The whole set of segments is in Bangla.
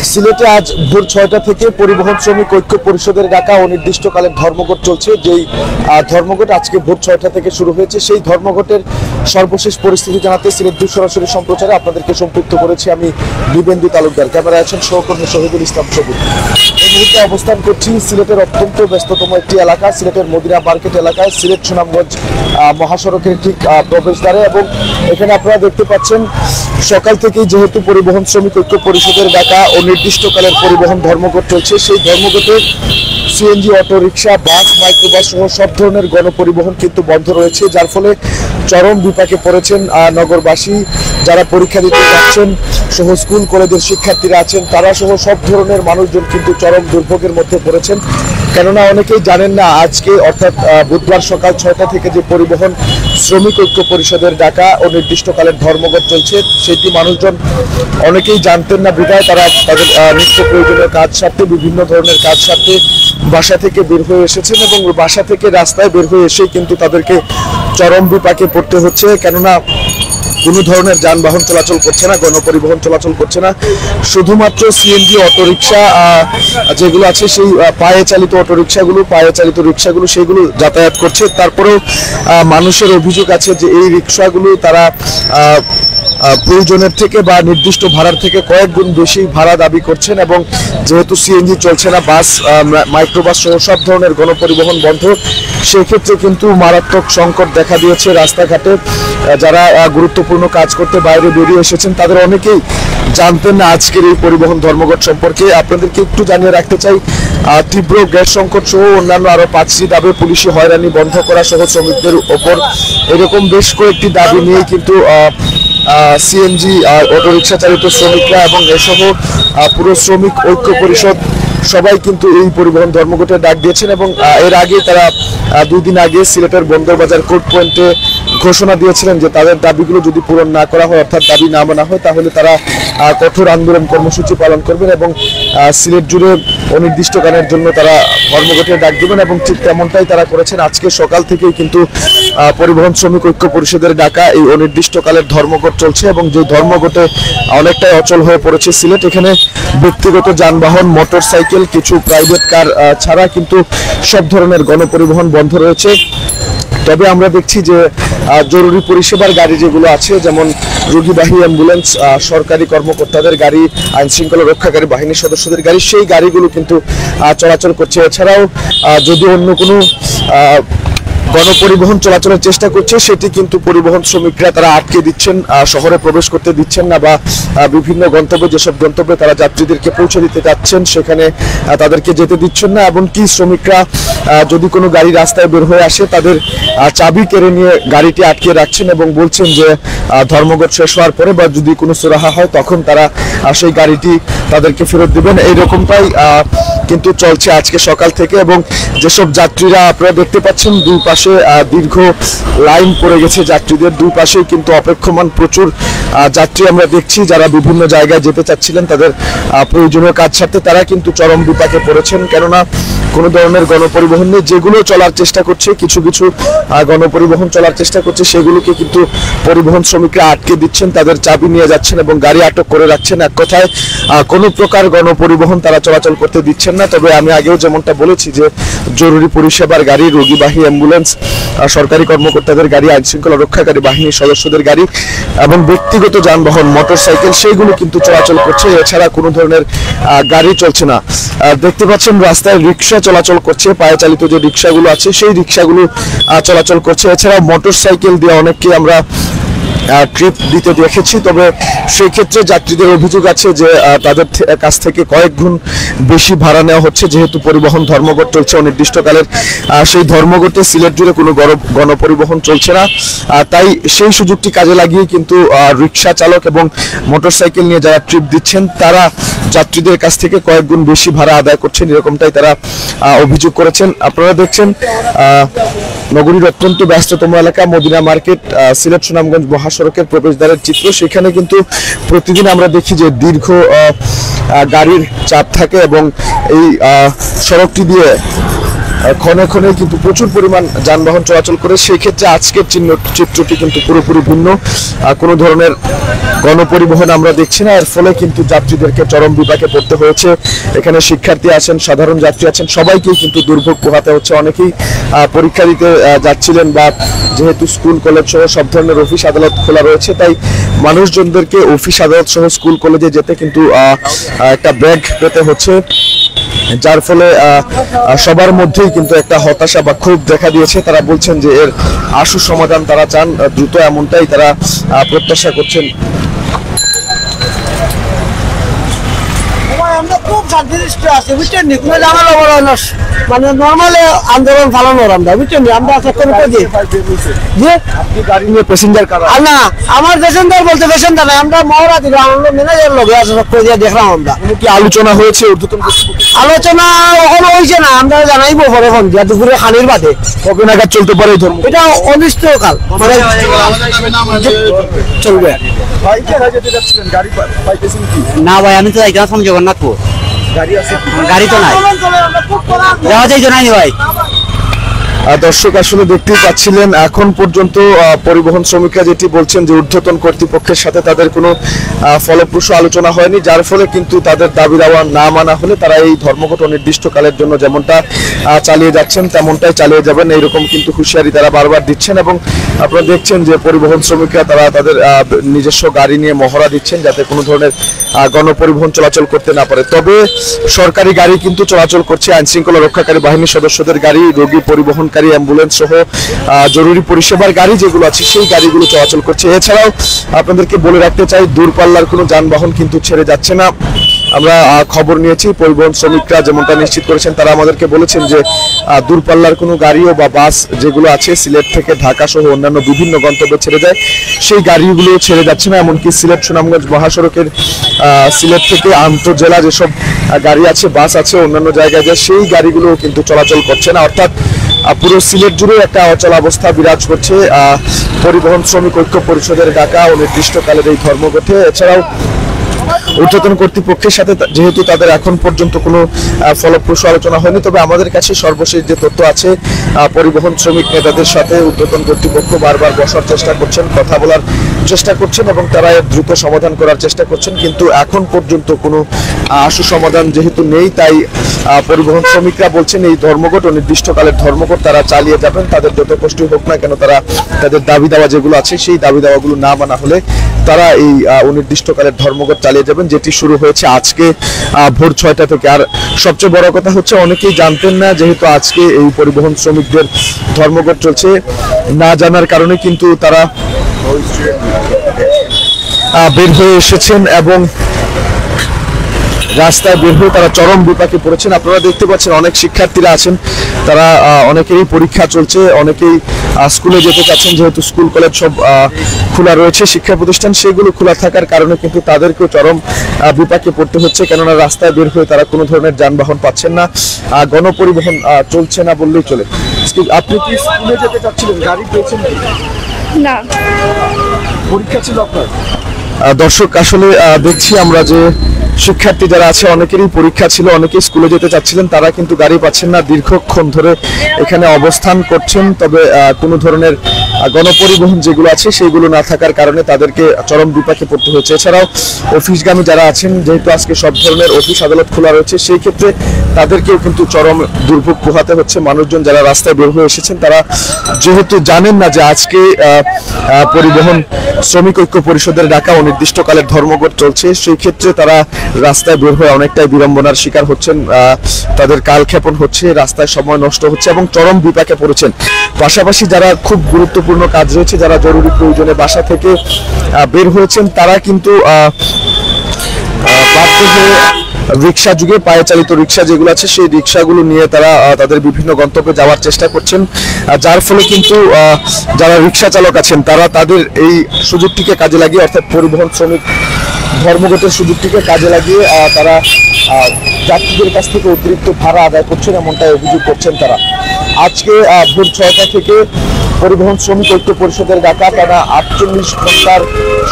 সিলেটে আজ ভোর ৬টা থেকে পরিবহন শ্রমিক ঐক্য পরিষদের ডাকা অনির্দিষ্টকালের ধর্মঘট চলছে। যেই ধর্মঘট আজকে ভোর ৬টা থেকে শুরু হয়েছে, সেই ধর্মঘটের সর্বশেষ পরিস্থিতি জানাতে সিলেট ২ সরাসরি সম্প্রচারে আপনাদেরকে সম্পৃক্ত করেছি আমি দিবেন্দু তালুকদার। ক্যামেরায় আছেন সহকর্মী শহীদুল ইসলাম সবুজ। এই মুহূর্তে অবস্থান করছি সিলেটের অত্যন্ত ব্যস্ততম একটি এলাকা, সিলেটের মদিনা মার্কেট এলাকায়, সিলেট সুনামগঞ্জ মহাসড়কের ঠিক প্রবেশদ্বারে। এবং এখানে আপনারা দেখতে পাচ্ছেন সকাল থেকেই যেহেতু পরিবহন শ্রমিক ঐক্য পরিষদের ডাকা অনির্দিষ্টকালের পরিবহন ধর্মঘট চলছে, সেই ধর্মঘটে সিএনজি, অটো রিক্সা, বাস, মাইক্রোবাস সহ সব ধরনের গণপরিবহন কিন্তু বন্ধ রয়েছে, যার ফলে চরম বিপাকে পড়েছেন নগরবাসী। যারা পরীক্ষা দিতে যাচ্ছেন সহ স্কুল কলেজের শিক্ষার্থীরা আছেন, তারা সহ সব ধরনের মানুষজন কিন্তু চরম দুর্ভোগের মধ্যে পড়েছেন। কেননা অনেকেই জানেন না আজকে অর্থাৎ বুধবার সকাল ৬টা থেকে যে পরিবহন শ্রমিক ঐক্য পরিষদের ডাকা অনির্দিষ্টকালের ধর্মঘট চলছে, সেটি মানুষজন অনেকেই জানতেন না, বিধায় তারা তাদের নিত্য প্রয়োজনীয় কাজ সারতে, বিভিন্ন ধরনের কাজ সারতে বাসা থেকে বের হয়ে এসেছেন এবং বাসা থেকে রাস্তায় বের হয়ে এসেই কিন্তু তাদেরকে চরম বিপাকে পড়তে হচ্ছে। কেননা কোনো ধরনের যানবাহন চলাচল করছে না, গণপরিবহন চলাচল করছে না, শুধুমাত্র সিএনজি, অটোরিকশা যেগুলো আছে সেই পায়ে চালিত অটোরিকশাগুলো, পায়ে চালিত রিক্সাগুলো সেগুলো যাতায়াত করছে। তারপরেও মানুষের অভিযোগ আছে যে এই রিক্সাগুলো তারা প্রয়োজনের থেকে বা নির্দিষ্ট ভাড়ার থেকে কয়েক গুণ বেশি ভাড়া দাবি করছেন। এবং যেহেতু সিএনজি চলছে না, বাস, মাইক্রোবাস সহ সব ধরনের গণপরিবহন বন্ধ, সেক্ষেত্রে কিন্তু মারাত্মক সংকট দেখা দিয়েছে রাস্তাঘাটে। যারা গুরুত্বপূর্ণ কাজ করতে বাইরে বেরিয়ে এসেছেন তাদের অনেকেই জানতেন না আজকের এই পরিবহন ধর্মঘট সম্পর্কে। আপনাদেরকে একটু জানিয়ে রাখতে চাই, তীব্র গ্যাস সংকট সহ অন্যান্য আরো 5টি দাবি, পুলিশি হয়রানি বন্ধ করা সহ শ্রমিকদের ওপর এরকম বেশ কয়েকটি দাবি নিয়ে কিন্তু সিএনজি, অটোরিকশা চালিত শ্রমিকরা এবং এসহ পুরো শ্রমিক ঐক্য পরিষদ সবাই কিন্তু এই পরিবহন ধর্মঘটের ডাক দিয়েছেন। এবং এর আগে তারা 2 দিন আগে সিলেটের বন্দরবাজার কোর্ট পয়েন্টে ঘোষণা দিয়েছিলেন যে তাদের দাবিগুলো যদি পূরণ না করা হয়, অর্থাৎ দাবি না মানা হয়, তাহলে তারা কঠোর আন্দোলন কর্মসূচি পালন করবেন এবং সিলেট জুড়ে অনির্দিষ্টকালের জন্য তারা ধর্মঘটের ডাক দেবেন। এবং ঠিক তেমনটাই তারা করেছেন। আজকে সকাল থেকেই কিন্তু পরিবহন শ্রমিক ঐক্য পরিষদের ডাকা এই অনির্দিষ্টকালের ধর্মঘট চলছে এবং যে ধর্মঘটে অনেকটাই অচল হয়ে পড়েছে সিলেট। এখানে ব্যক্তিগত যানবাহন, মোটরসাইকেল, কিছু প্রাইভেট কার ছাড়া কিন্তু সব ধরনের গণপরিবহন বন্ধ রয়েছে। তবে আমরা দেখছি যে জরুরি পরিষেবার গাড়ি যেগুলো আছে, যেমন রোগীবাহী অ্যাম্বুলেন্স, সরকারি কর্মকর্তাদের গাড়ি, আইন শৃঙ্খলা রক্ষাকারী বাহিনীর সদস্যদের গাড়ি, সেই গাড়িগুলো কিন্তু চলাচল করছে। এছাড়াও যদি অন্য কোনো গণপরিবহন চলাচলের চেষ্টা করছে, সেটি কিন্তু পরিবহন শ্রমিকরা তারা আটকে দিচ্ছেন, শহরে প্রবেশ করতে দিচ্ছেন না, বা বিভিন্ন গন্তব্যে, যেসব গন্তব্যে তারা যাত্রীদেরকে পৌঁছে দিতে যাচ্ছেন সেখানে তাদেরকে যেতে দিচ্ছেন না। এমনকি শ্রমিকরা যদি কোনো গাড়ি রাস্তায় বের হয়ে আসে, তাদের চাবি কেড়ে নিয়ে গাড়িটি আটকে রাখছেন এবং বলছেন যে ধর্মঘট শেষ হওয়ার পরে বা যদি কোনো সুরাহা হয় তখন তারা সেই গাড়িটি তাদেরকে ফেরত দেবেন। এইরকমটাই কিন্তু চলছে আজকে সকাল থেকে। এবং যেসব যাত্রীরা আপনারা দেখতে পাচ্ছেন, দুই পাশে দীর্ঘ লাইন পড়ে গেছে যাত্রীদের, দুই পাশেই কিন্তু অপেক্ষমান প্রচুর যাত্রী আমরা দেখছি, যারা বিভিন্ন জায়গায় যেতে চাচ্ছিলেন তাদের প্রয়োজনীয় কাজ সারতে, তারা কিন্তু চরম বিপাকে পড়েছেন। কেননা কোনো ধরনের গণপরিবহন নেই। যেগুলো চলার চেষ্টা করছে, কিছু কিছু গণপরিবহন চলার চেষ্টা করছে, সেগুলোকে কিন্তু পরিবহন শ্রমিকরা আটকে দিচ্ছেন, তাদের চাবি নিয়ে যাচ্ছেন এবং গাড়ি আটক করে রাখছেন। এক কথায় কোনো প্রকার গণপরিবহন তারা চলাচল করতে দিচ্ছেন না। তবে আমি আগেও যেমনটা বলেছি যে জরুরি পরিষেবার গাড়ি, রোগীবাহী অ্যাম্বুলেন্স, সরকারি কর্মকর্তাদের গাড়ি, আইন শৃঙ্খলা রক্ষাকারী বাহিনীর সদস্যদের গাড়ি এবং ব্যক্তিগত যানবাহন, মোটরসাইকেল, সেইগুলো কিন্তু চলাচল করছে। এছাড়া কোনো ধরনের গাড়ি চলছে না। দেখতে পাচ্ছেন রাস্তায় রিক্সা চলাচল করছে, পায়ে চালিত যে রিক্সাগুলো আছে সেই রিক্সাগুলো চলাচল করছে। এছাড়া মোটরসাইকেল দিয়ে অনেককে আমরা ট্রিপ দিতে দেখেছি। তবে সেই ক্ষেত্রে যাত্রীদের অভিযোগ আছে যে তাদের কাছ থেকে কয়েক গুণ বেশি ভাড়া নেওয়া হচ্ছে, যেহেতু পরিবহন ধর্মঘট চলছে অনির্দিষ্টকালের। সেই ধর্মঘটে সিলেট জুড়ে কোনো গণপরিবহন চলছে না, তাই সেই সুযোগটি কাজে লাগিয়ে কিন্তু রিক্সা চালক এবং মোটরসাইকেল নিয়ে যারা ট্রিপ দিচ্ছেন তারা যাত্রীদের কাছ থেকে কয়েক গুণ বেশি ভাড়া আদায় করছেন, এরকমটাই তারা অভিযোগ করেছেন। আপনারা দেখছেন নগরীর অত্যন্ত ব্যস্ততম এলাকা মদিনা মার্কেট, সিলেট সুনামগঞ্জ মহাসড়কের প্রবেশদ্বারের চিত্র। সেখানে কিন্তু প্রতিদিন আমরা দেখি যে দীর্ঘ গাড়ির চাপ থাকে এবং এই সড়কটি দিয়ে ক্ষণে ক্ষণে কিন্তু প্রচুর পরিমাণ যানবাহন চলাচল করে। সেই ক্ষেত্রে আজকের চিত্রটি কিন্তু পুরোপুরি ভিন্ন। কোনো ধরনের গণপরিবহন আমরা দেখছি না, এর ফলে কিন্তু যাত্রীদেরকে চরম বিপাকে পড়তে হয়েছে। এখানে শিক্ষার্থী আছেন, সাধারণ যাত্রী আছেন, সবাইকেই কিন্তু দুর্ভোগ পোহাতে হচ্ছে। অনেকেই পরীক্ষা দিতে যাচ্ছিলেন, বা যেহেতু স্কুল কলেজ সহ সব ধরনের অফিস আদালত খোলা রয়েছে, তাই মানুষজনদেরকে অফিস আদালত সহ স্কুল কলেজে যেতে কিন্তু একটা ব্যাগ পেতে হচ্ছে, যার ফলে সবার মধ্যেই কিন্তু একটা হতাশা বা ক্ষোভ দেখা দিয়েছে। তারা বলছেন যে এর আশু সমাধান তারা চান দ্রুত, এমনটাই তারা প্রত্যাশা করছেন। আমরা খুব শান্তিনিষ্ঠ আছি, বুঝছেন নি, কোনো ঝামেলা বড় না, মানে নর্মালি আন্দোলন চালানো আমরা, বুঝছেন নি, আমরা আপনি গাড়ি নিয়ে প্যাসেঞ্জার কারা? না, আমার প্যাসেঞ্জার বলতে প্যাসেঞ্জার নাই, আমরা মহড়া দিলাম, আমরা ম্যানেজার লোক দেখলাম। আমরা কি আলোচনা হয়েছে ঊর্ধ্বতন কর্তৃপক্ষের? আলোচনা ওখানে হয়েছে না, আমরা জানাইবো পরে ফোন দিয়া দুপুরে খানির বাদে। কবে নাগাদ চলতে পারে এই ধর্ম? এটা অনিশ্চয়কাল মানে চলবে। না ভাই, আমি তো যাইতাম জগন্নাথপুর, গাড়ি তো নাই, যাওয়া যাই জানাই ভাই। দর্শক আসলে দেখতেই পাচ্ছিলেন, এখন পর্যন্ত পরিবহন শ্রমিকরা যেটি বলছেন যে ঊর্ধ্বতন কর্তৃপক্ষের সাথে তাদের কোনো ফলপ্রসূ আলোচনা হয়নি, যার ফলে কিন্তু তাদের দাবি দাওয়া না মানা হলে তারা এই ধর্মঘট অনির্দিষ্টকালের জন্য যেমনটা চালিয়ে যাচ্ছেন তেমনটাই চালিয়ে যাবেন, এইরকম কিন্তু হুঁশিয়ারি তারা বারবার দিচ্ছেন। এবং আপনারা দেখছেন যে পরিবহন শ্রমিকরা তারা তাদের নিজস্ব গাড়ি নিয়ে মহড়া দিচ্ছেন যাতে কোনো ধরনের গণপরিবহন চলাচল করতে না পারে। তবে সরকারি গাড়ি কিন্তু চলাচল করছে, আইন শৃঙ্খলা রক্ষাকারী বাহিনীর সদস্যদের গাড়ি, রোগী পরিবহন অ্যাম্বুলেন্স সহ জরুরি পরিষেবার গাড়ি যেগুলো আছে সেই গাড়িগুলো চলাচল করছে। এছাড়াও আপনাদেরকে বলে রাখতে চাই, দূরপাল্লার কোনো যানবাহন কিন্তু ছেড়ে যাচ্ছে না। আমরা খবর নিয়েছি, পরিবহন শ্রমিকরা যেমনটা নিশ্চিত করেছেন, তারা আমাদেরকে বলেছেন যে দূরপাল্লার কোনো গাড়িও বা বাস যেগুলো আছে সিলেট থেকে ঢাকা সহ অন্যান্য বিভিন্ন গন্তব্যে ছেড়ে যায়, সেই গাড়িগুলো ছেড়ে যাচ্ছে না। এমনকি সিলেট সুনামগঞ্জ মহাসড়কের সিলেট থেকে আন্তঃজেলা যেসব গাড়ি আছে, বাস আছে, অন্যান্য জায়গায় যায় সেই গাড়িগুলো কিন্তু চলাচল করছে না। অর্থাৎ পুরো সিলেট জুড়ে একটা অচল অবস্থা বিরাজ করছে। পরিবহন শ্রমিক ঐক্য পরিষদের ডাকা অনির্দিষ্টকালের এই ধর্মঘটে। এছাড়াও ঊর্ধ্বতন কর্তৃপক্ষের সাথে যেহেতু তাদের এখন পর্যন্ত কোনো ফলপ্রসূ আলোচনা হয়নি, তবে আমাদের কাছে সর্বশেষ যে তথ্য আছে, পরিবহন শ্রমিক নেতাদের সাথে ঊর্ধ্বতন কর্তৃপক্ষ বারবার বসার চেষ্টা করছেন, কথা বলার চেষ্টা করছেন এবং তারা এর দ্রুত সমাধান করার চেষ্টা করছেন, কিন্তু এখন পর্যন্ত কোনো আশু সমাধান যেহেতু নেই, তাই পরিবহন শ্রমিকরা বলছেন এই ধর্মঘট অনির্দিষ্টকালের ধর্মঘট তারা চালিয়ে যাবেন। তাদের যত কষ্টই হোক না কেন, তারা তাদের দাবি দাওয়া যেগুলো আছে সেই দাবি দাওয়াগুলো না মানা হলে তারা এই অনির্দিষ্টকালের ধর্মঘট চালিয়ে যাবেন, যেটি শুরু হয়েছে আজকে ভোর 6টা থেকে। আর সবচেয়ে বড় কথা হচ্ছে, অনেকেই জানতেন না যেহেতু আজকে এই পরিবহন শ্রমিকদের ধর্মঘট চলছে, না জানার কারণে কিন্তু তারা বের হয়ে এসেছেন এবং রাস্তায় বের হয়ে তারা চরম বিপাকে পড়েছেন। আপনারা দেখতে পাচ্ছেন অনেক শিক্ষার্থীরা আছেন, তারা অনেকেরই পরীক্ষা চলছে, অনেকেই স্কুলে যেতে চাচ্ছেন, যেহেতু স্কুল কলেজ সব খোলা রয়েছে, শিক্ষা প্রতিষ্ঠান সেগুলো খোলা থাকার কারণে কিন্তু তাদেরকেও চরম বিপাকে পড়তে হচ্ছে, কেননা রাস্তায় বের হয়ে তারা কোনো ধরনের যানবাহন পাচ্ছেন না, গণপরিবহন চলছে না বললেই চলে। আপনি কি স্কুলে যেতে চাচ্ছিলেন, গাড়ি পেয়েছেন না? পরীক্ষা ছিল আপনার? দর্শক আসলে দেখছি আমরা যে শিক্ষার্থী যারা আছে অনেকেরই পরীক্ষা ছিল, অনেকেই স্কুলে যেতে চাচ্ছিলেন, তারা কিন্তু গাড়ি পাচ্ছেন না, দীর্ঘক্ষণ ধরে এখানে অবস্থান করছেন। তবে কোনো ধরনের গণপরিবহন যেগুলো আছে সেইগুলো না থাকার কারণে তাদেরকে চরম বিপাকে পড়তে হয়েছে। এছাড়াও অফিসগামী যারা আছেন, যেহেতু আজকে সব ধরনের অফিস আদালত খোলা রয়েছে, সেই ক্ষেত্রে তাদেরকেও কিন্তু চরম দুর্ভোগ পোহাতে হচ্ছে। মানুষজন যারা রাস্তায় বের হয়ে এসেছেন, তারা যেহেতু জানেন না যে আজকে পরিবহন শ্রমিক ঐক্য পরিষদের ডাকা অনির্দিষ্টকালের ধর্মঘট চলছে, সেই ক্ষেত্রে তারা রাস্তায় বের হয়ে অনেকটাই বিড়ম্বনার শিকার হচ্ছেন, তাদের কালক্ষেপণ হচ্ছে, রাস্তায় সময় নষ্ট হচ্ছে এবং চরম বিপাকে পড়েছেন। পাশাপাশি যারা খুব গুরুত্বপূর্ণ কাজ রয়েছে, যারা জরুরি প্রয়োজনে বাসা থেকে বের হয়েছেন, তারা কিন্তু বাধ্য হয়ে রিক্সা যুগে পায়ে চালিত রিক্সা যেগুলো আছে সেই রিক্সাগুলো নিয়ে তারা তাদের বিভিন্ন গন্তব্যে যাওয়ার চেষ্টা করছেন, যার ফলে কিন্তু যারা রিক্সা চালক আছেন তারা তাদের এই সুযোগটিকে কাজে লাগিয়ে, অর্থাৎ পরিবহন শ্রমিক ধর্মঘটের সুযোগটিকে কাজে লাগিয়ে তারা যাত্রীদের কাছ থেকে অতিরিক্ত ভাড়া আদায় করছেন, এমনটাই অভিযোগ করছেন তারা। আজকে ভোর 6টা থেকে পরিবহন শ্রমিক ঐক্য পরিষদের ডাকা টানা 48 ঘন্টার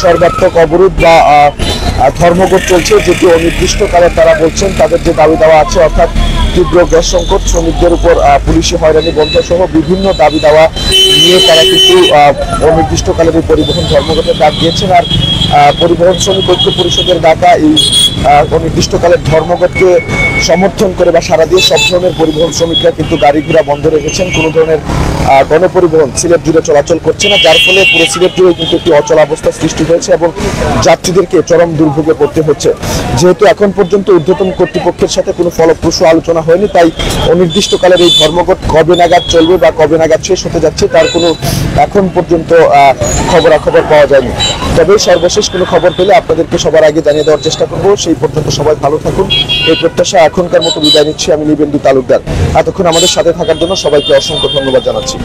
সর্বাত্মক অবরোধ বা ধর্মঘট চলছে, যেটি অনির্দিষ্টকালে তারা বলছেন তাদের যে দাবি দেওয়া আছে, অর্থাৎ তীব্র গ্যাস সংকট, শ্রমিকদের উপর পুলিশি হয়রানি বন্ধ সহ বিভিন্ন দাবি দাওয়া নিয়ে তারা কিন্তু অনির্দিষ্টকালের এই পরিবহন ধর্মঘটের ডাক দিয়েছেন। আর পরিবহন শ্রমিক ঐক্য পরিষদের ডাকা এই অনির্দিষ্টকালের ধর্মঘটকে সমর্থন করে বা সারা দিয়ে সব ধরনের পরিবহন শ্রমিকরা কিন্তু গাড়ি ঘোড়া বন্ধ রেখেছেন। কোনো ধরনের গণপরিবহন সিলেট জুড়ে চলাচল করছে না, যার ফলে পুরো সিলেট জুড়ে কিন্তু একটি অচল অবস্থা সৃষ্টি হয়েছে এবং যাত্রীদেরকে চরম দুর্ভোগে পড়তে হচ্ছে। যেহেতু এখন পর্যন্ত ঊর্ধ্বতন কর্তৃপক্ষের সাথে কোনো ফলপ্রসূ আলোচনা হয়নি, তাই অনির্দিষ্টকালের এই ধর্মঘট কবে নাগাদ চলবে বা কবে নাগাদ শেষ হতে যাচ্ছে তার কোনো এখন পর্যন্ত খবরাখবর পাওয়া যায়নি। তবে সর্বশেষ কোনো খবর পেলে আপনাদেরকে সবার আগে জানিয়ে দেওয়ার চেষ্টা করব। সেই পর্যন্ত সবাই ভালো থাকুন, এই প্রত্যাশা এখনকার মতো বিদায় নিচ্ছি। আমি নিবেন্দু তালুকদার। এতক্ষণ আমাদের সাথে থাকার জন্য সবাইকে অসংখ্য ধন্যবাদ জানাচ্ছি।